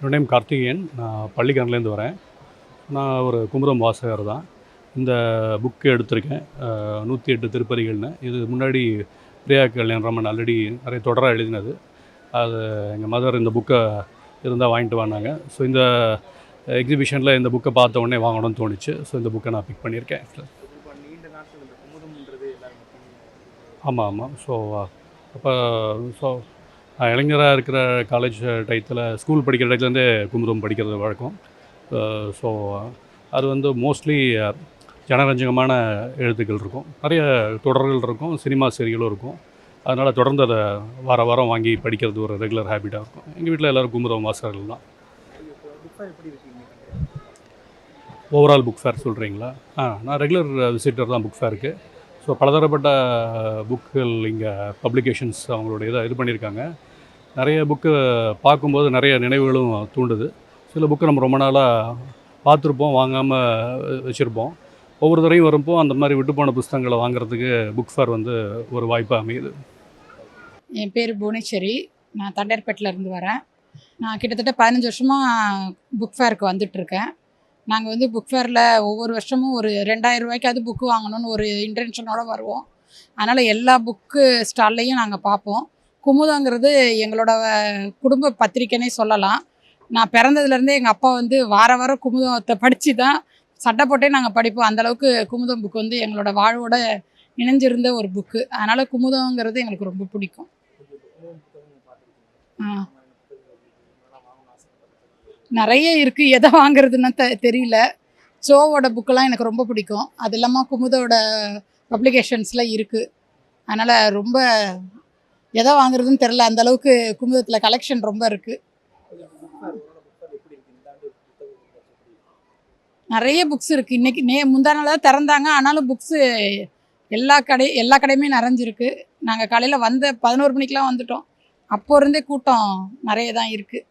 என்னோட நேம் கார்த்திகேயன். நான் பள்ளிக்கரணையிலேருந்து வரேன். நான் ஒரு குமுதம் வாசகர் தான். இந்த புக்கு எடுத்திருக்கேன். 108 திருப்பதிகள்னு. இது முன்னாடி பிரியா கல்யாணராமன் ஆல்ரெடி நிறைய தொடராக எழுதினது. அது எங்கள் மதர் இந்த புக்கை இருந்தால் வாங்கிட்டு வாங்கினாங்க. ஸோ இந்த எக்ஸிபிஷனில் இந்த புக்கை பார்த்த உடனே வாங்கணும்னு தோணுச்சு. ஸோ இந்த புக்கை நான் பிக் பண்ணியிருக்கேன். ஆமாம் ஆமாம். அப்போ ஸோ நான் இளைஞராக இருக்கிற காலேஜ் டயத்தில் ஸ்கூல் படிக்கிற டயத்துலேருந்தே குமுதம் படிக்கிறது வழக்கம். ஸோ அது வந்து மோஸ்ட்லி ஜனரஞ்சகமான எழுத்துக்கள் இருக்கும், நிறைய தொடர்கள் இருக்கும், சினிமா சீரியலும் இருக்கும். அதனால் தொடர்ந்து அதை வாரம் வாங்கி படிக்கிறது ஒரு ரெகுலர் ஹேபிட்டாக இருக்கும். எங்கள் வீட்டில் எல்லோரும் குமுதம் வாசகர்கள் தான். ஓவரால் புக் ஃபேர் சொல்கிறீங்களா? நான் ரெகுலர் விசிட்டர் தான் புக் ஃபேருக்கு. ஸோ பலதரப்பட்ட புக்குகள் இங்கே பப்ளிகேஷன்ஸ் அவங்களுடைய இது பண்ணியிருக்காங்க. நிறைய புக்கு பார்க்கும்போது நிறைய நினைவுகளும் தூண்டுது. சில புக்கு நம்ம ரொம்ப நாளாக பார்த்துருப்போம், வாங்காமல் வச்சுருப்போம். ஒவ்வொரு தடவையும் வரும்போ அந்த மாதிரி விட்டு போன புத்தகங்களை வாங்குறதுக்கு புக் ஃபேர் வந்து ஒரு வாய்ப்பாக அமையுது. என் பேர் புவனேஸ்வரி. நான் தண்டையார்பேட்டிலேருந்து வரேன். நான் கிட்டத்தட்ட 15 வருஷமாக புக் ஃபேருக்கு வந்துட்டுருக்கேன். நாங்கள் வந்து புக் ஃபேரில் ஒவ்வொரு வருஷமும் ஒரு 2000 ரூபாய்க்காவது புக்கு வாங்கணும்னு ஒரு இன்டென்ஷனோடு வருவோம். அதனால் எல்லா புக்கு ஸ்டால்லையும் நாங்கள் பார்ப்போம். குமுதங்கிறது எங்களோட குடும்ப பத்திரிக்கைன்னே சொல்லலாம். நான் பிறந்ததுலேருந்தே எங்கள் அப்பா வந்து வாரம் குமுதத்தை படித்து தான் சட்டை போட்டே நாங்கள் படிப்போம். அந்தளவுக்கு குமுதம் புக்கு வந்து எங்களோட வாழ்வோட இணைஞ்சிருந்த ஒரு புக்கு. அதனால் குமுதங்கிறது எங்களுக்கு ரொம்ப பிடிக்கும். நிறைய இருக்குது, எதை வாங்குறதுன்னு தெரியல. சோவோட புக்கெல்லாம் எனக்கு ரொம்ப பிடிக்கும். அது இல்லாமல் குமுதோட பப்ளிகேஷன்ஸில் இருக்குது. அதனால் ரொம்ப எதை வாங்குறதுன்னு தெரில, அந்தளவுக்கு குமுதத்தில் கலெக்ஷன் ரொம்ப இருக்குது. நிறைய புக்ஸ் இருக்குது. இன்றைக்கி முந்தா நாள் தான் திறந்தாங்க. ஆனாலும் புக்ஸு எல்லா கடையுமே நிறைஞ்சிருக்கு. நாங்கள் காலையில் 11 மணிக்கெலாம் வந்துட்டோம். அப்போ இருந்தே கூட்டம் நிறைய தான் இருக்குது.